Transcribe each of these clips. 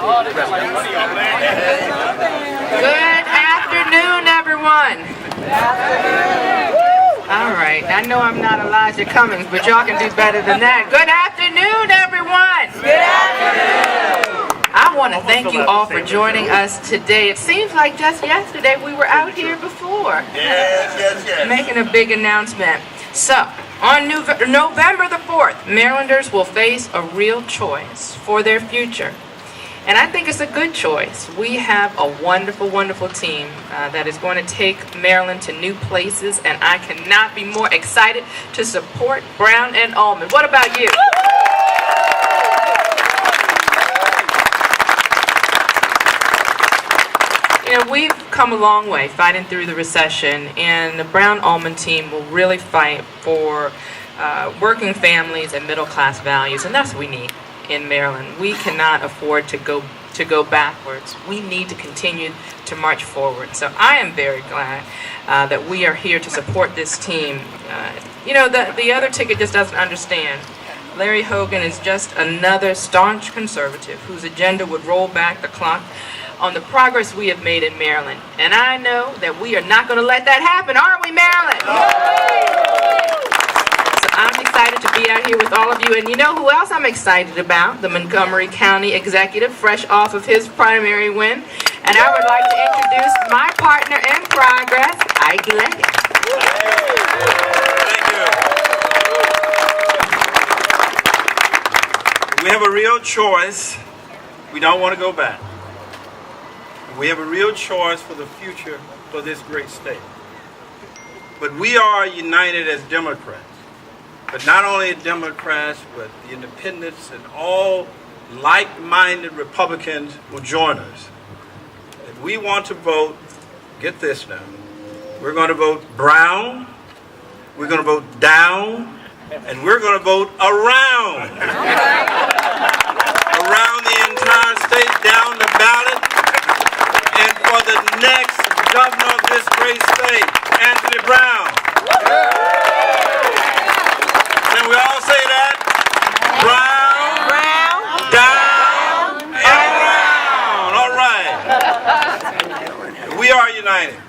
Good afternoon, everyone. All right, I know I'm not Elijah Cummings, but y'all can do better than that. Good afternoon, everyone. Good afternoon. I want to thank you all for joining us today. It seems like just yesterday we were out here before. Yes. Making a big announcement. So, on November the 4th, Marylanders will face a real choice for their future. And I think it's a good choice. We have a wonderful, wonderful team that is going to take Maryland to new places, and I cannot be more excited to support Brown and Ullman. What about you? You know, we've come a long way fighting through the recession, and the Brown-Ullman team will really fight for working families and middle-class values, and that's what we need in Maryland. We cannot afford to go backwards. We need to continue to march forward. So I am very glad that we are here to support this team. You know, the other ticket just doesn't understand. Larry Hogan is just another staunch conservative whose agenda would roll back the clock on the progress we have made in Maryland. And I know that we are not going to let that happen, are we, Maryland? So I'm excited to be out here with all of you. And you know who else I'm excited about? The Montgomery County executive, fresh off of his primary win. And I would like to introduce my partner in progress, Ike Leggett. Thank you. We have a real choice. We don't want to go back. We have a real choice for the future for this great state. But we are united as Democrats. But not only Democrats, but the independents and all like-minded Republicans will join us. If we want to vote, get this now, we're going to vote Brown, we're going to vote down, and we're going to vote around. Around the entire state, down the ballot. And for the next governor of this great state, Anthony Brown. Can we all say that? Brown, down, and around. All right. We are united,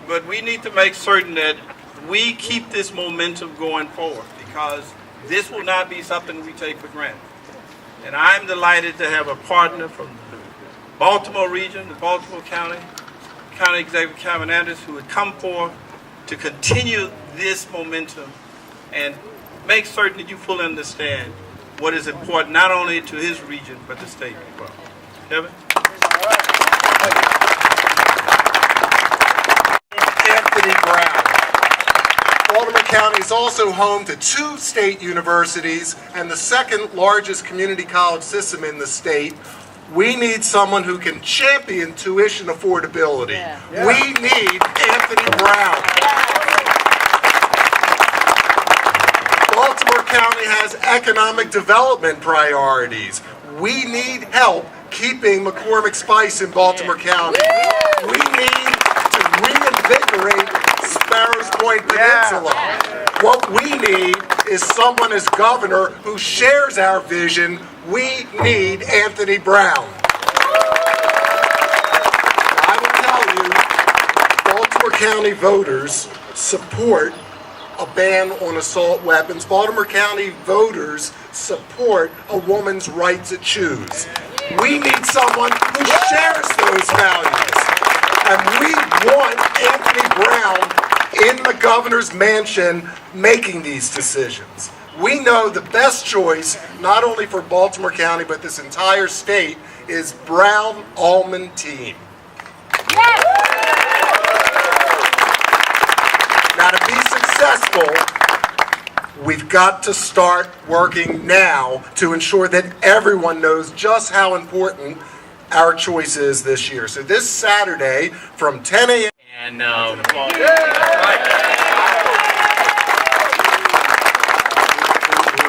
but we need to make certain that we keep this momentum going forward, because this will not be something we take for granted. And I'm delighted to have a partner from the Baltimore region, the Baltimore County Executive Calvin Anderson, who would come forth to continue this momentum and make certain that you fully understand what is important not only to his region but the state as well. Kevin? Anthony Brown. Baltimore County is also home to 2 state universities and the second largest community college system in the state. We need someone who can champion tuition affordability. Yeah. We need Anthony Brown. Baltimore County has economic development priorities. We need help keeping McCormick Spice in Baltimore County. We need to reinvigorate Sparrows Point Peninsula. What we need is someone as governor who shares our vision. We need Anthony Brown. I will tell you, Baltimore County voters support a ban on assault weapons. Baltimore County voters support a woman's right to choose. We need someone who shares those values. And we want Anthony Brown in the governor's mansion making these decisions. We know the best choice, not only for Baltimore County, but this entire state, is Brown-Ullman team. Yes. Now, to be successful, we've got to start working now to ensure that everyone knows just how important our choice is this year. So this Saturday from 10 a.m. And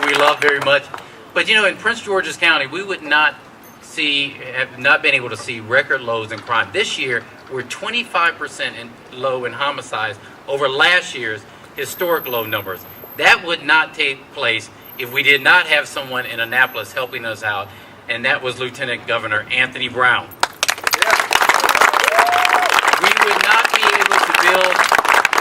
we love very much. But you know, in Prince George's County, we would not have not been able to see record lows in crime. This year, we're 25% low in homicides over last year's historic low numbers. That would not take place if we did not have someone in Annapolis helping us out. and that was Lieutenant Governor Anthony Brown. We would not be able to build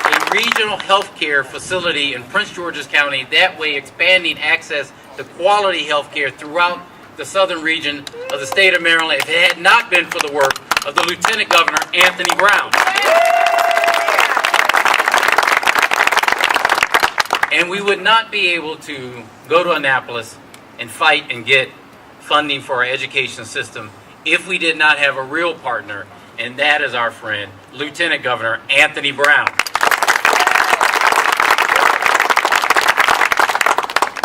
a regional health care facility in Prince George's County, that way expanding access to quality health care throughout the southern region of the state of Maryland, if it had not been for the work of the Lieutenant Governor Anthony Brown. And we would not be able to go to Annapolis and fight and get funding for our education system if we did not have a real partner, and that is our friend, Lieutenant Governor Anthony Brown.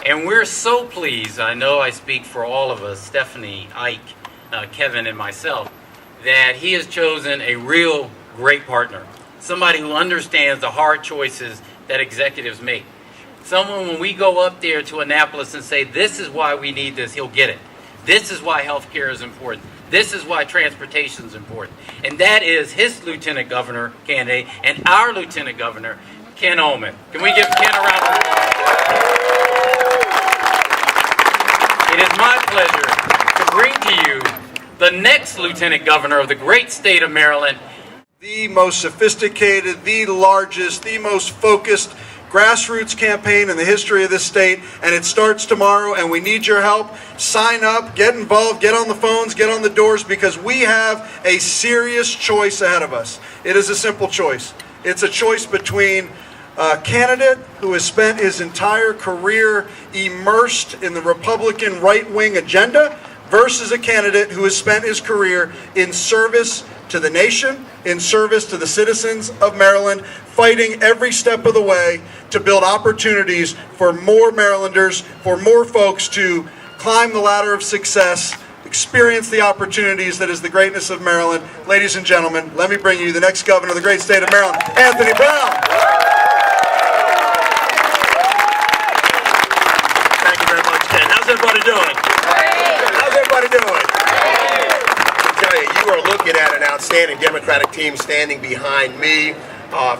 And we're so pleased, I know I speak for all of us, Stephanie, Ike, Kevin, and myself, that he has chosen a real great partner, somebody who understands the hard choices that executives make. Someone, when we go up there to Annapolis and say, this is why we need this, he'll get it. This is why health care is important. This is why transportation is important. And that is his Lieutenant Governor candidate and our Lieutenant Governor, Ken Ullman. Can we give Ken a round of applause? It is my pleasure to bring to you the next Lieutenant Governor of the great state of Maryland. The most sophisticated, the largest, the most focused grassroots campaign in the history of this state, and it starts tomorrow, and we need your help. Sign up, get involved, get on the phones, get on the doors, because we have a serious choice ahead of us. It is a simple choice. It's a choice between a candidate who has spent his entire career immersed in the Republican right-wing agenda versus a candidate who has spent his career in service to the nation, in service to the citizens of Maryland, fighting every step of the way to build opportunities for more Marylanders, for more folks to climb the ladder of success, experience the opportunities that is the greatness of Maryland. Ladies and gentlemen, let me bring you the next governor of the great state of Maryland, Anthony Brown. Thank you very much, Ken. How's everybody doing? How's everybody doing? I tell you, you are looking at an outstanding Democratic team standing behind me.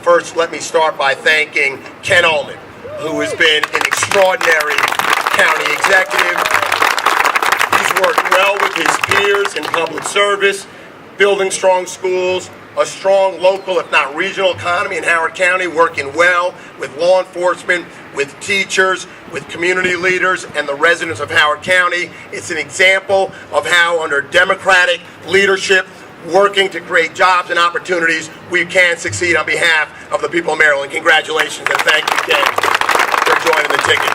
First, let me start by thanking Ken Ullman, who has been an extraordinary county executive. He's worked well with his peers in public service, building strong schools, a strong local, if not regional economy in Howard County, working well with law enforcement, with teachers, with community leaders, and the residents of Howard County. It's an example of how, under Democratic leadership, working to create jobs and opportunities, we can succeed on behalf of the people of Maryland. Congratulations, and thank you, Ken, for joining the ticket.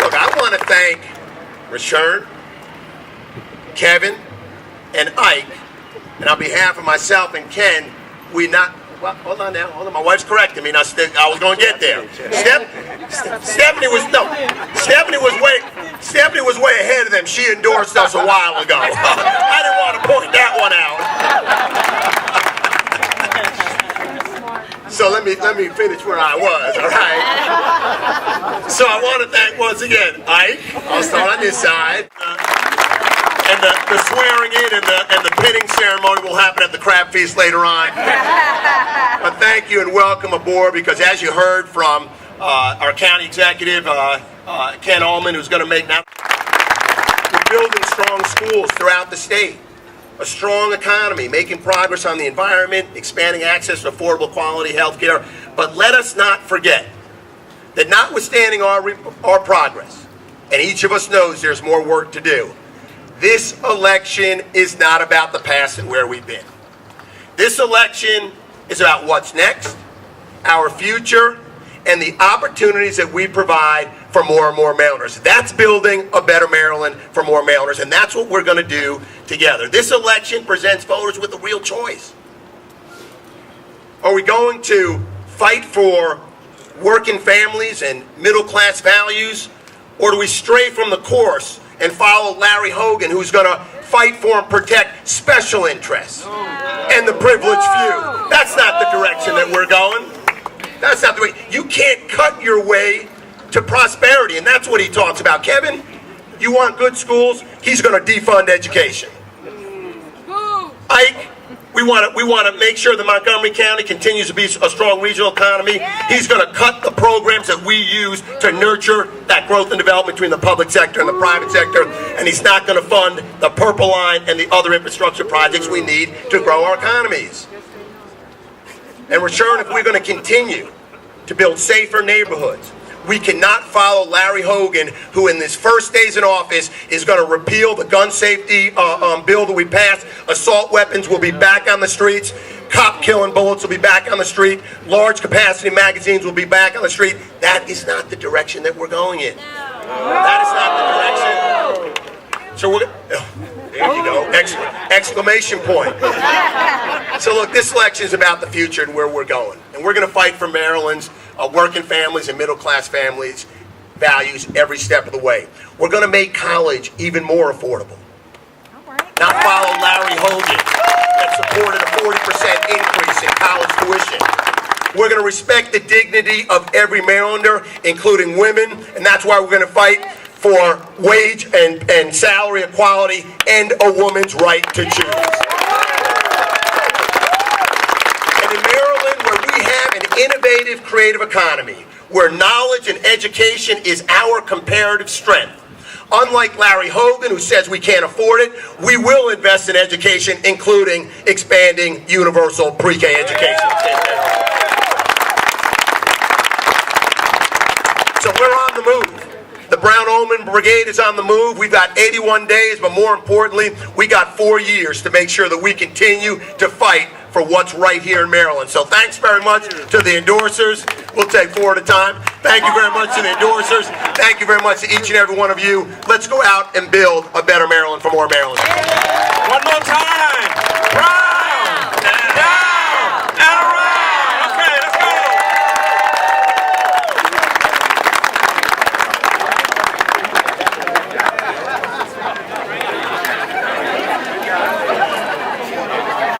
Look, I want to thank Rashern, Kevin, and Ike, and on behalf of myself and Ken, well, hold on now, my wife's correcting me. Now, I was going to get there. Stephanie was way ahead of them. She endorsed us a while ago. I didn't want to point that one out. So let me finish where I was, all right? So I want to thank once again Ike. I'll start on this side. And the swearing in and the pinning ceremony will happen at the crab feast later on. But thank you and welcome aboard, because as you heard from our county executive, Ken Ullman, who's going to make now, we're building strong schools throughout the state, a strong economy, making progress on the environment, expanding access to affordable quality health care. But let us not forget that notwithstanding our progress, and each of us knows there's more work to do, this election is not about the past and where we've been. This election is about what's next, our future, and the opportunities that we provide for more and more Marylanders. That's building a better Maryland for more Marylanders, and that's what we're going to do together. This election presents voters with a real choice. Are we going to fight for working families and middle-class values, or do we stray from the course and follow Larry Hogan, who's going to fight for and protect special interests and the privileged few? That's not the direction that we're going. That's not the way. You can't cut your way to prosperity, and that's what he talks about. Kevin, you want good schools? He's going to defund education. Ike, we We want to make sure that Montgomery County continues to be a strong regional economy. He's going to cut the programs that we use to nurture that growth and development between the public sector and the private sector, and he's not going to fund the Purple Line and the other infrastructure projects we need to grow our economies. And we're sure if we're going to continue to build safer neighborhoods, we cannot follow Larry Hogan, who in his first days in office is going to repeal the gun safety bill that we passed. Assault weapons will be back on the streets. Cop killing bullets will be back on the street. Large capacity magazines will be back on the street. That is not the direction that we're going in. That is not the direction. So we're, there you go, exclamation point. So look, this election is about the future and where we're going. And we're going to fight for Maryland's working families and middle-class families' values every step of the way. We're going to make college even more affordable. Not follow Larry Hogan that supported a 40% increase in college tuition. We're going to respect the dignity of every Marylander, including women, and that's why we're going to fight for wage and salary equality and a woman's right to choose. And in Maryland, where we have an innovative, creative economy, where knowledge and education is our comparative strength, unlike Larry Hogan, who says we can't afford it, we will invest in education, including expanding universal pre-K education. So we're on the move. The Brown-Ullman Brigade is on the move. We've got 81 days, but more importantly, we got 4 years to make sure that we continue to fight for what's right here in Maryland. So thanks very much to the endorsers. We'll take 4 at a time. Thank you very much to the endorsers. Thank you very much to each and every one of you. Let's go out and build a better Maryland for more Marylanders. One more time.